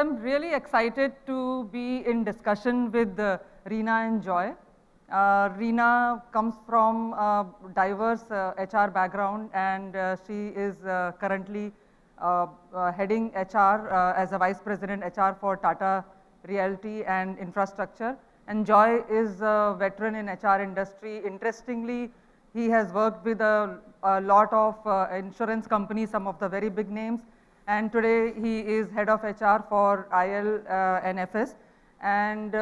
I'm really excited to be in discussion with Reena and Joy. Reena comes from a diverse HR background, and she is currently heading HR as a Vice President HR for Tata Realty and Infrastructure. And Joy is a veteran in HR industry. Interestingly, he has worked with a lot of insurance companies, some of the very big names. And today he is head of HR for IL&FS. And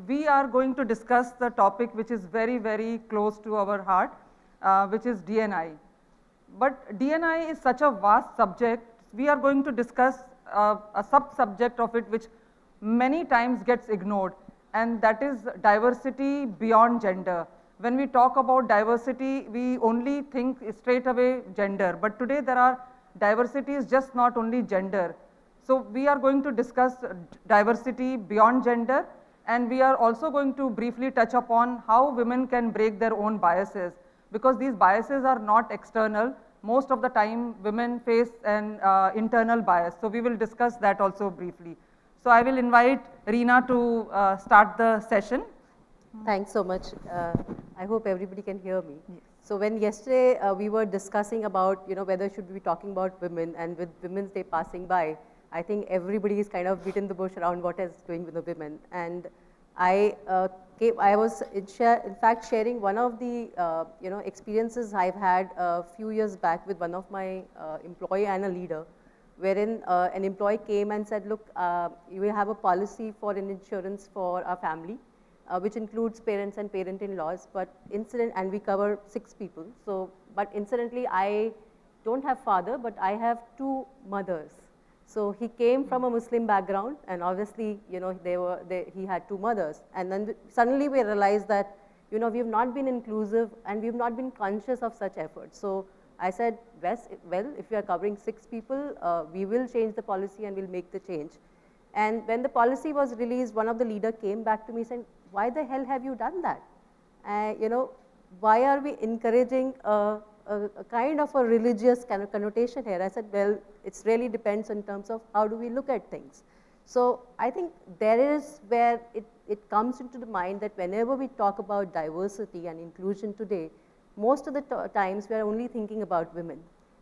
we are going to discuss the topic which is very, very close to our heart, which is D&I. But D&I is such a vast subject. We are going to discuss a sub-subject of it which many times gets ignored, and that is diversity beyond gender. When we talk about diversity, we only think straight away gender, but today there are diversity is just not only gender. So we are going to discuss diversity beyond gender, and we are also going to briefly touch upon how women can break their own biases, because these biases are not external. Most of the time women face an internal bias. So we will discuss that also briefly. So I will invite Reena to start the session. Thanks so much. I hope everybody can hear me. Yes. So when yesterday we were discussing about, whether should we be talking about women, and with Women's Day passing by, I think everybody is kind of beaten the bush around what is doing with the women. And I was in fact sharing one of the experiences I've had a few years back with one of my employee and a leader, wherein an employee came and said, look, we have a policy for an insurance for our family, which includes parents and parent-in-laws, and we cover 6 people. So, but incidentally, I don't have father, but I have 2 mothers. So he came from a Muslim background, and obviously, he had 2 mothers. And then suddenly we realized that, we have not been inclusive and we have not been conscious of such efforts. So I said, well, if we are covering 6 people, we will change the policy and we'll make the change. And when the policy was released, one of the leader came back to me saying, why the hell have you done that? Why are we encouraging a kind of a religious kind of connotation here? I said, well, it really depends in terms of how do we look at things. So I think there is where it comes into the mind that whenever we talk about diversity and inclusion today, most of the times we are only thinking about women.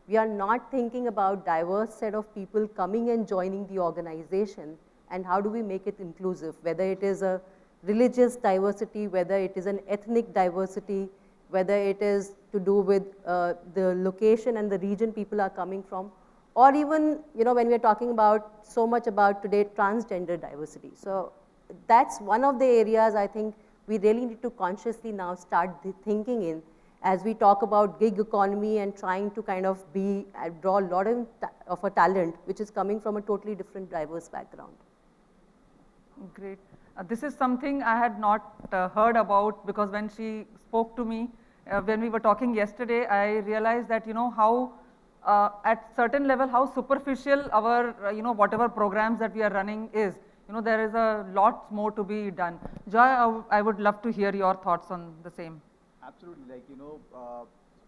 We are not thinking about diverse set of people coming and joining the organization, and how do we make it inclusive, whether it is a religious diversity, whether it is an ethnic diversity, whether it is to do with the location and the region people are coming from, or even, when we are talking about so much about today transgender diversity. So that's one of the areas I think we really need to consciously now start thinking in as we talk about gig economy and trying to kind of draw a lot of a talent which is coming from a totally different diverse background. Great. This is something I had not heard about, because when she spoke to me, when we were talking yesterday, I realized that, how at certain level, how superficial our, whatever programs that we are running is. There is a lot more to be done. Joy, I would love to hear your thoughts on the same. Absolutely.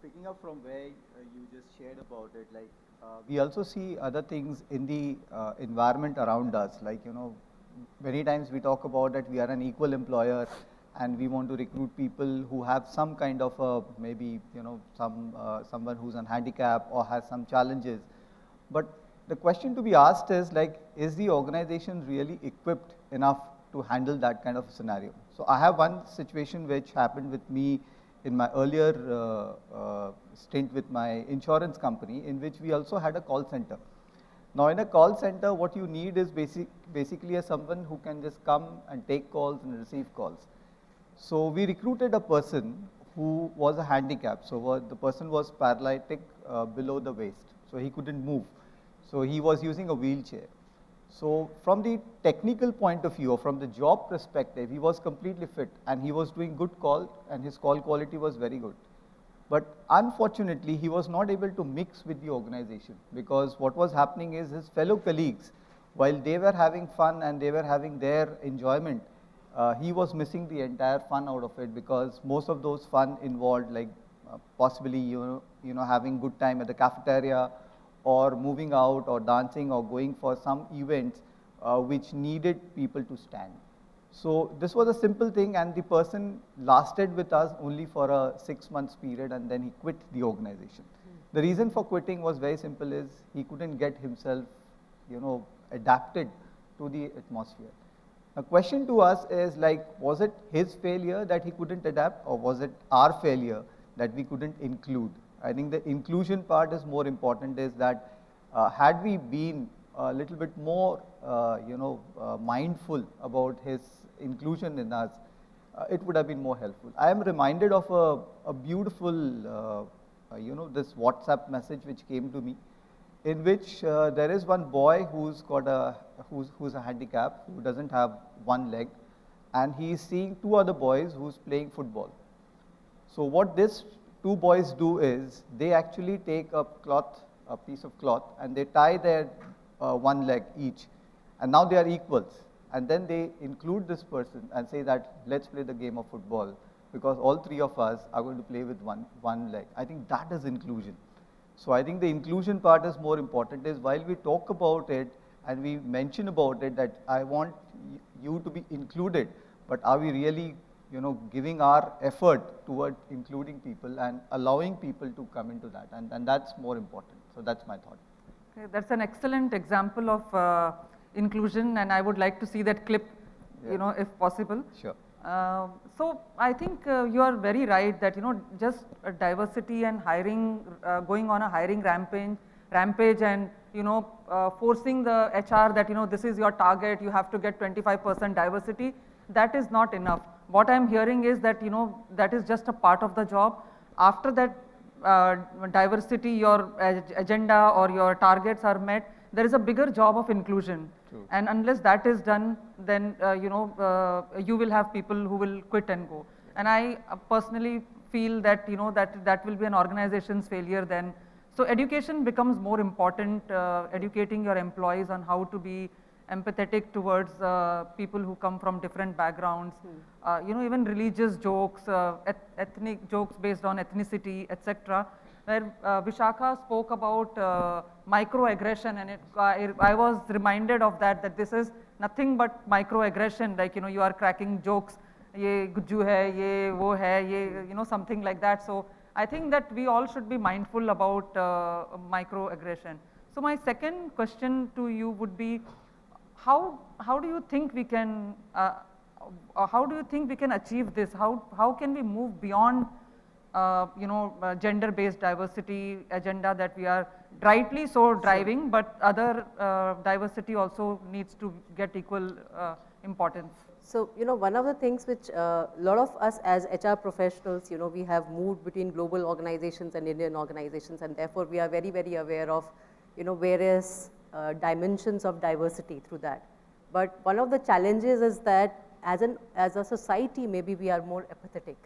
Picking up from where you just shared about it, we also see other things in the environment around us. Many times we talk about that we are an equal employer and we want to recruit people who have some kind of maybe, someone who's on handicap or has some challenges. But the question to be asked is the organization really equipped enough to handle that kind of scenario? So I have one situation which happened with me in my earlier stint with my insurance company, in which we also had a call center. Now in a call center, what you need is basically someone who can just come and take calls and receive calls. So we recruited a person who was a handicap. So the person was paralytic below the waist, so he couldn't move. So he was using a wheelchair. So from the technical point of view, or from the job perspective, he was completely fit and he was doing good call and his call quality was very good. But unfortunately, he was not able to mix with the organization, because what was happening is his fellow colleagues, while they were having fun and they were having their enjoyment, he was missing the entire fun out of it, because most of those fun involved possibly having good time at the cafeteria, or moving out or dancing or going for some events which needed people to stand. So this was a simple thing, and the person lasted with us only for a 6 months period, and then he quit the organization. The reason for quitting was very simple, is he couldn't get himself, adapted to the atmosphere. The question to us is like, was it his failure that he couldn't adapt, or was it our failure that we couldn't include? I think the inclusion part is more important, is that had we been a little bit more, mindful about his inclusion in us, it would have been more helpful. I am reminded of a beautiful, this WhatsApp message which came to me, in which there is one boy who's got who's a handicap, who doesn't have one leg, and he is seeing two other boys who's playing football. So what these two boys do is, they actually take a piece of cloth, and they tie their one leg each, and now they are equals. And then they include this person and say that, let's play the game of football, because all three of us are going to play with one leg. I think that is inclusion. So I think the inclusion part is more important, is while we talk about it and we mention about it that I want you to be included, but are we really, giving our effort toward including people and allowing people to come into that, and that's more important. So that's my thought. Okay, that's an excellent example of inclusion, and I would like to see that clip, if possible. Sure. So I think you are very right that just diversity and hiring, going on a hiring rampage, and forcing the HR that this is your target, you have to get 25% diversity. That is not enough. What I am hearing is that that is just a part of the job. After that diversity, your agenda or your targets are met, there is a bigger job of inclusion. True. And unless that is done, then you will have people who will quit and go. And I personally feel that that will be an organization's failure then. So education becomes more important, educating your employees on how to be empathetic towards people who come from different backgrounds. Even religious jokes, ethnic jokes based on ethnicity, etc. Where Vishakha spoke about microaggression, and I was reminded of that this is nothing but microaggression, like you are cracking jokes, ye gujju hai, ye wo hai, ye something like that. So I think that we all should be mindful about microaggression. So my second question to you would be, how do you think we can achieve this? How can we move beyond gender-based diversity agenda that we are rightly so driving, but other diversity also needs to get equal importance? So, one of the things which a lot of us as HR professionals, we have moved between global organizations and Indian organizations, and therefore we are very, very aware of, various dimensions of diversity through that. But one of the challenges is that as a society, maybe we are more apathetic,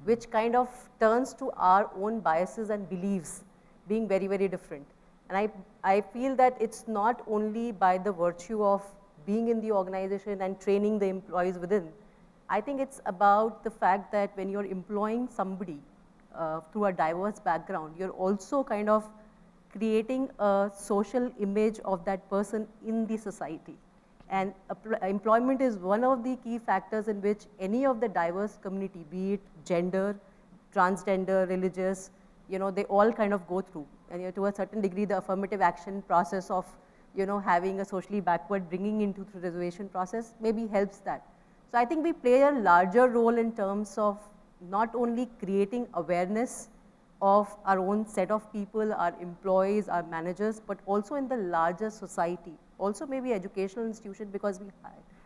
which kind of turns to our own biases and beliefs being very, very different. And I feel that it's not only by the virtue of being in the organization and training the employees within. I think it's about the fact that when you're employing somebody through a diverse background, you're also kind of creating a social image of that person in the society. And employment is one of the key factors in which any of the diverse community, be it gender, transgender, religious, they all kind of go through. And to a certain degree, the affirmative action process of, having a socially backward bringing into the reservation process maybe helps that. So I think we play a larger role in terms of not only creating awareness of our own set of people, our employees, our managers, but also in the larger society. Also maybe educational institution, because we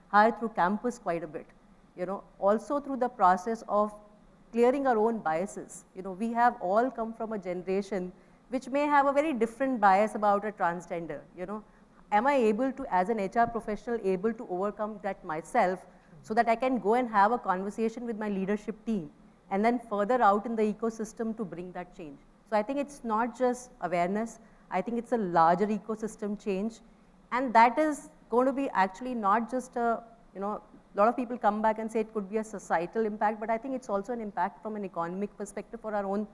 hire through campus quite a bit. Also through the process of clearing our own biases. We have all come from a generation which may have a very different bias about a transgender. Am I able to, as an HR professional, able to overcome that myself so that I can go and have a conversation with my leadership team and then further out in the ecosystem to bring that change. So I think it's not just awareness, I think it's a larger ecosystem change, and that is going to be actually not just a, a lot of people come back and say it could be a societal impact, but I think it's also an impact from an economic perspective for our own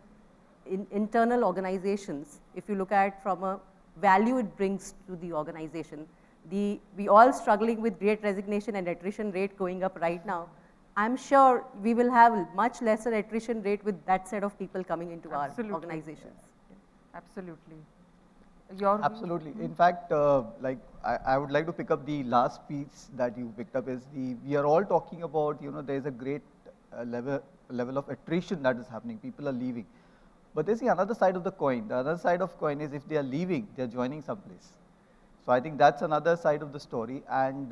internal organizations. If you look at from a value it brings to the organization. we all struggling with great resignation and attrition rate going up right now. I'm sure we will have much lesser attrition rate with that set of people coming into our organizations. Absolutely. Absolutely. In fact, I would like to pick up the last piece that you picked up is we are all talking about, there's a great level of attrition that is happening. People are leaving. But there's the another side of the coin. The other side of coin is if they are leaving, they are joining someplace. So I think that's another side of the story. And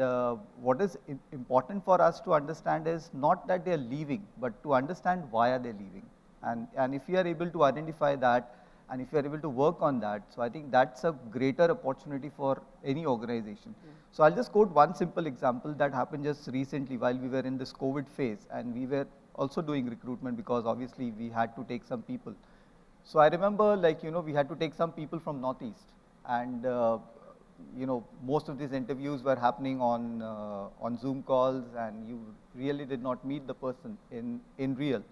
what is important for us to understand is not that they are leaving, but to understand why are they leaving. And if we are able to identify that, and if you are able to work on that, so I think that's a greater opportunity for any organization. So I'll just quote one simple example that happened just recently while we were in this COVID phase, and we were also doing recruitment because obviously we had to take some people. So I remember we had to take some people from Northeast, and most of these interviews were happening on Zoom calls, and you really did not meet the person in real.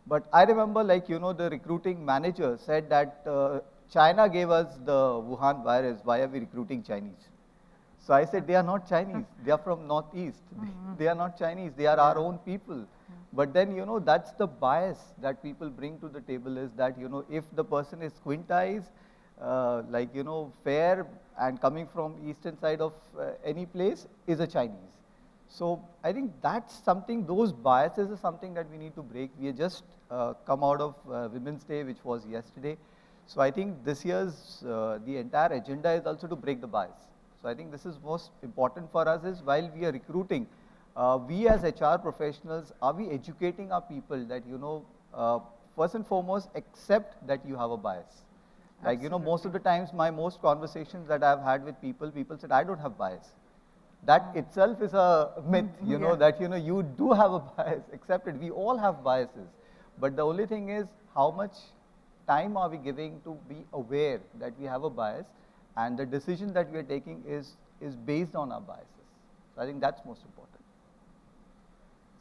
But I remember the recruiting manager said that China gave us the Wuhan virus, why are we recruiting Chinese? So I said, they are not Chinese, they are from Northeast, they are not Chinese, they are our own people. But then, that's the bias that people bring to the table is that, if the person is squint-eyes, fair and coming from eastern side of any place is a Chinese. So I think that's something, those biases is something that we need to break. We have just come out of Women's Day, which was yesterday. So I think this year's, the entire agenda is also to break the bias. So I think this is most important for us is while we are recruiting, we as HR professionals, are we educating our people that, first and foremost, accept that you have a bias. Most of the times, my most conversations that I've had with people said, I don't have bias. That itself is a myth, that, you do have a bias, accept it. We all have biases. But the only thing is, how much time are we giving to be aware that we have a bias, and the decision that we are taking is based on our biases. So I think that's most important.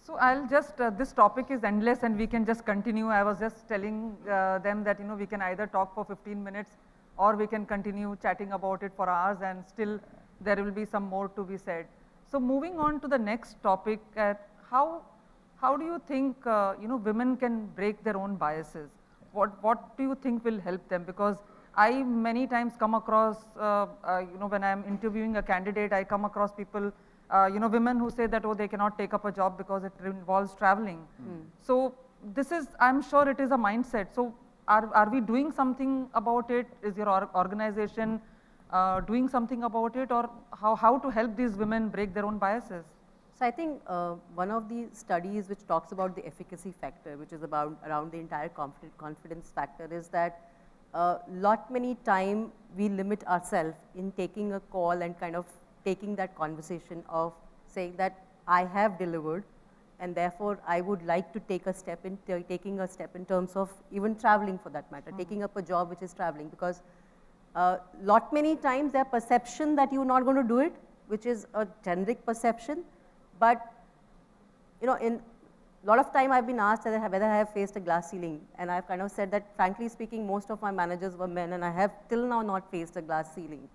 So I'll just, this topic is endless and we can just continue. I was just telling them that, we can either talk for 15 minutes or we can continue chatting about it for hours, and still there will be some more to be said. So moving on to the next topic, how do you think, women can break their own biases? What do you think will help them? Because I many times come across, when I'm interviewing a candidate, I come across people, women who say that, oh, they cannot take up a job because it involves traveling. So this is, I'm sure it is a mindset. So are we doing something about it? Is your organization doing something about it, or how to help these women break their own biases? So I think one of the studies which talks about the efficacy factor, which is around the entire confidence factor, is that many time we limit ourselves in taking a call and kind of taking that conversation of saying that I have delivered, and therefore I would like to take a step in taking a step in terms of even traveling for that matter, taking up a job which is traveling, because many times their perception that you're not going to do it, which is a generic perception, but in a lot of time I've been asked whether I have faced a glass ceiling, and I've kind of said that frankly speaking, most of my managers were men, and I have till now not faced a glass ceiling.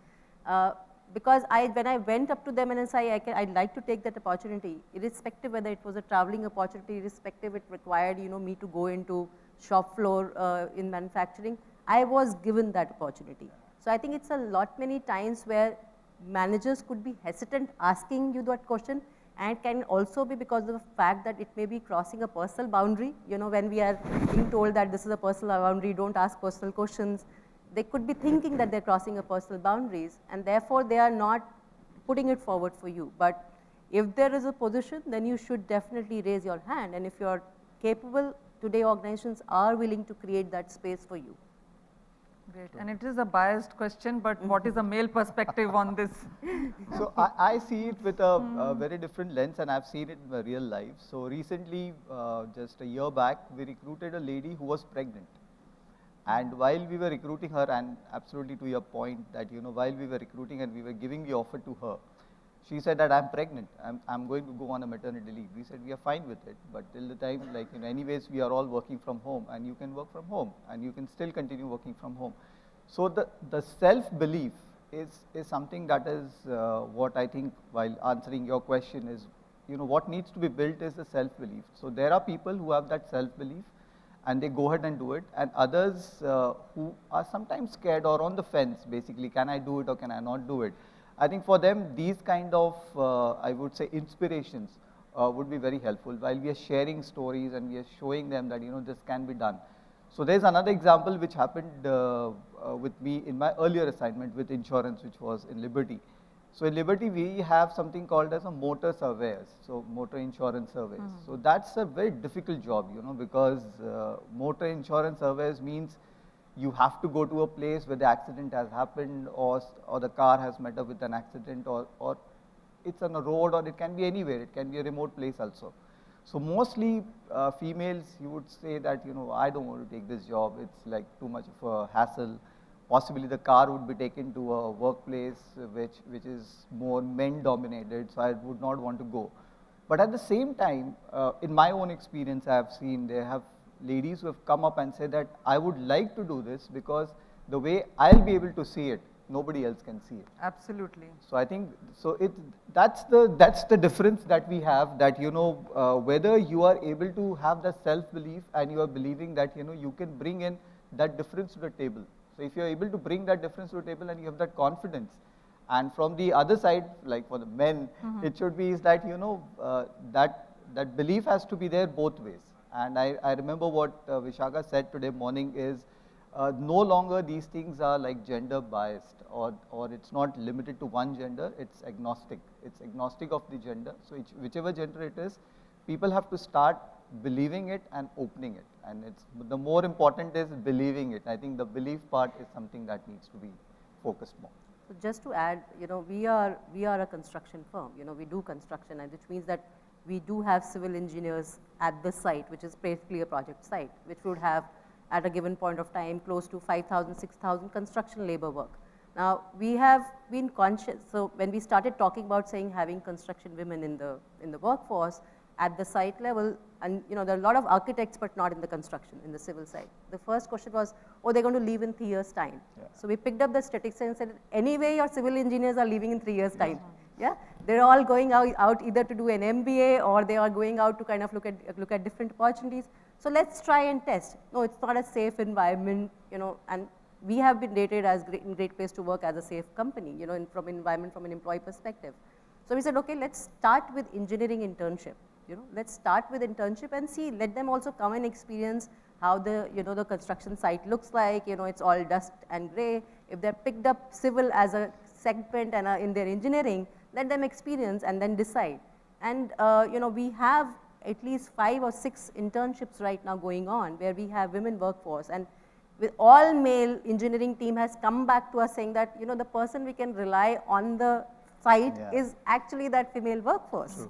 Because when I went up to them and said, I'd like to take that opportunity, irrespective whether it was a traveling opportunity, irrespective it required me to go into shop floor in manufacturing, I was given that opportunity. So I think it's many times where managers could be hesitant asking you that question, and it can also be because of the fact that it may be crossing a personal boundary. When we are being told that this is a personal boundary, don't ask personal questions, they could be thinking that they're crossing a personal boundaries, and therefore they are not putting it forward for you. But if there is a position, then you should definitely raise your hand, and if you're capable, today organizations are willing to create that space for you. Great, and it is a biased question, but what is a male perspective on this? So I see it with a very different lens, and I've seen it in my real life. So recently, just a year back, we recruited a lady who was pregnant. And while we were recruiting her, and absolutely to your point that, while we were recruiting and we were giving the offer to her, she said that I'm pregnant, I'm going to go on a maternity leave. We said we are fine with it, but till the time, anyways, we are all working from home, and you can work from home, and you can still continue working from home. So the self-belief is something that is what I think while answering your question is, what needs to be built is the self-belief. So there are people who have that self-belief and they go ahead and do it, and others who are sometimes scared or on the fence, basically, can I do it or can I not do it? I think for them, these kind of, I would say, inspirations would be very helpful while we are sharing stories and we are showing them that, this can be done. So there's another example which happened with me in my earlier assignment with insurance, which was in Liberty. So in Liberty, we have something called as a motor surveyors, so motor insurance surveys. So that's a very difficult job, because motor insurance surveys means you have to go to a place where the accident has happened, or the car has met up with an accident, or it's on a road, or it can be anywhere. It can be a remote place also. So mostly females, you would say that, I don't want to take this job. It's like too much of a hassle. Possibly the car would be taken to a workplace which is more men dominated, so I would not want to go. But at the same time, in my own experience, I have seen there have ladies who have come up and said that I would like to do this because the way I'll be able to see it, nobody else can see it. Absolutely. So I think, that's the difference that we have, that, whether you are able to have the self-belief and you are believing that, you can bring in that difference to the table. So if you are able to bring that difference to the table and you have that confidence, and from the other side, like for the men, it should be is that, that belief has to be there both ways. And I remember what Vishaka said today morning is, no longer these things are like gender biased, or it's not limited to one gender, it's agnostic. It's agnostic of the gender. So whichever gender it is, people have to start believing it and opening it. And the more important is believing it. I think the belief part is something that needs to be focused more. So just to add, we are a construction firm. We do construction, and which means that we do have civil engineers at the site, which is basically a project site, which would have at a given point of time close to 5,000, 6,000 construction labor work. Now we have been conscious. So when we started talking about saying having construction women in the workforce at the site level, and there are a lot of architects but not in the construction, in the civil side. The first question was, oh, they're going to leave in 3 years' time. Yeah. So we picked up the statistics and said, anyway, your civil engineers are leaving in 3 years' time. Yeah, they're all going out either to do an MBA or they are going out to kind of look at different opportunities. So let's try and test. No, it's not a safe environment, and we have been rated as great place to work as a safe company, from environment, from an employee perspective. So we said, okay, let's start with engineering internship. Let's start with internship and see, let them also come and experience how the, the construction site looks like, it's all dust and gray. If they're picked up civil as a segment and in their engineering, let them experience and then decide. And, we have at least 5 or 6 internships right now going on where we have women workforce, and with all male engineering team has come back to us saying that, the person we can rely on the site is actually that female workforce,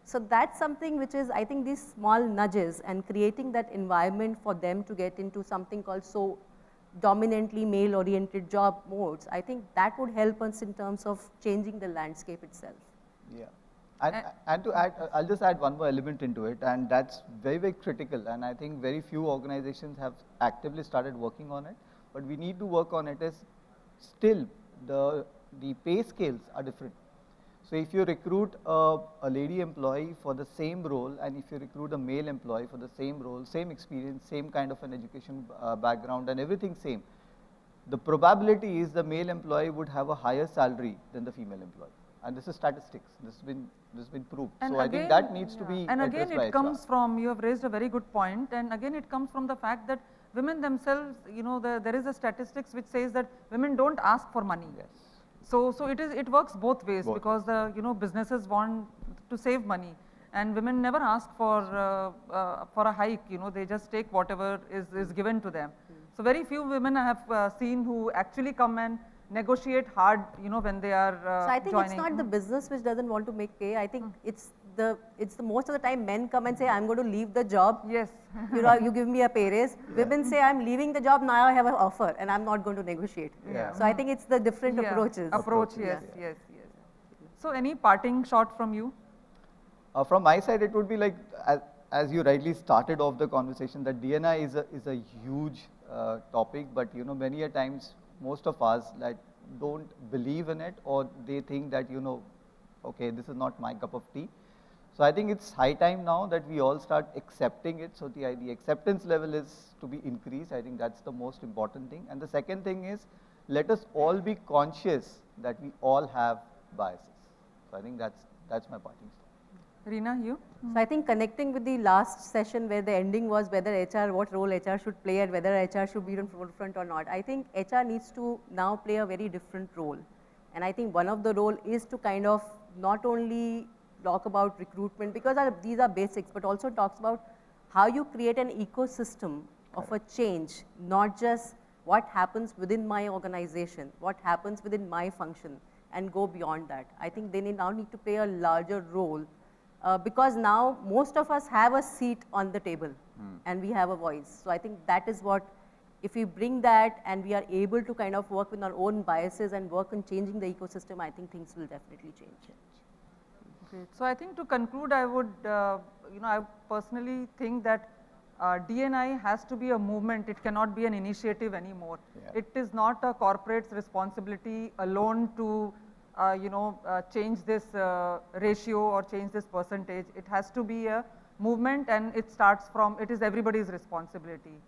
So that's something which is, I think, these small nudges and creating that environment for them to get into something called so dominantly male-oriented job modes. I think that would help us in terms of changing the landscape itself. Yeah. And to add, I'll just add one more element into it, and that's very, very critical. And I think very few organizations have actively started working on it, but we need to work on it. Is still the pay scales are different. So if you recruit a lady employee for the same role, and if you recruit a male employee for the same role, same experience, same kind of an education background, and everything same, the probability is the male employee would have a higher salary than the female employee. And this is statistics. This has been proved. And so again, I think that needs to be and addressed again, it comes from, you have raised a very good point, and again it comes from the fact that women themselves, there is a statistics which says that women don't ask for money. Yes. So it works both ways, because the businesses want to save money, and women never ask for a hike. They just take whatever is given to them. So very few women I have seen who actually come and negotiate hard, when they are So I think joining. It's not the business which doesn't want to make pay. I think it's the most of the time men come and say, I'm going to leave the job. Yes. You give me a pay raise. Women say, I'm leaving the job, now I have an offer and I'm not going to negotiate. Yeah. So I think it's the different approaches. Yes. So any parting shot from you? From my side, it would be like, as you rightly started off the conversation, that D&I is a huge topic, but many a times, most of us, like don't believe in it, or they think that, okay, this is not my cup of tea. So I think it's high time now that we all start accepting it. So the acceptance level is to be increased. I think that's the most important thing. And the second thing is, let us all be conscious that we all have biases. So I think that's my parting story. Reena, you? So I think connecting with the last session where the ending was whether HR, what role HR should play and whether HR should be in forefront or not. I think HR needs to now play a very different role. And I think one of the role is to kind of not only talk about recruitment, because these are basics, but also talks about how you create an ecosystem of a change, not just what happens within my organization, what happens within my function, and go beyond that. I think they now need to play a larger role because now most of us have a seat on the table and we have a voice. So I think that is what, if we bring that and we are able to kind of work with our own biases and work on changing the ecosystem, I think things will definitely change. Great. So I think to conclude, I would, I personally think that D&I has to be a movement. It cannot be an initiative anymore. Yeah. It is not a corporate's responsibility alone to, change this ratio or change this percentage. It has to be a movement, and it starts from, it is everybody's responsibility.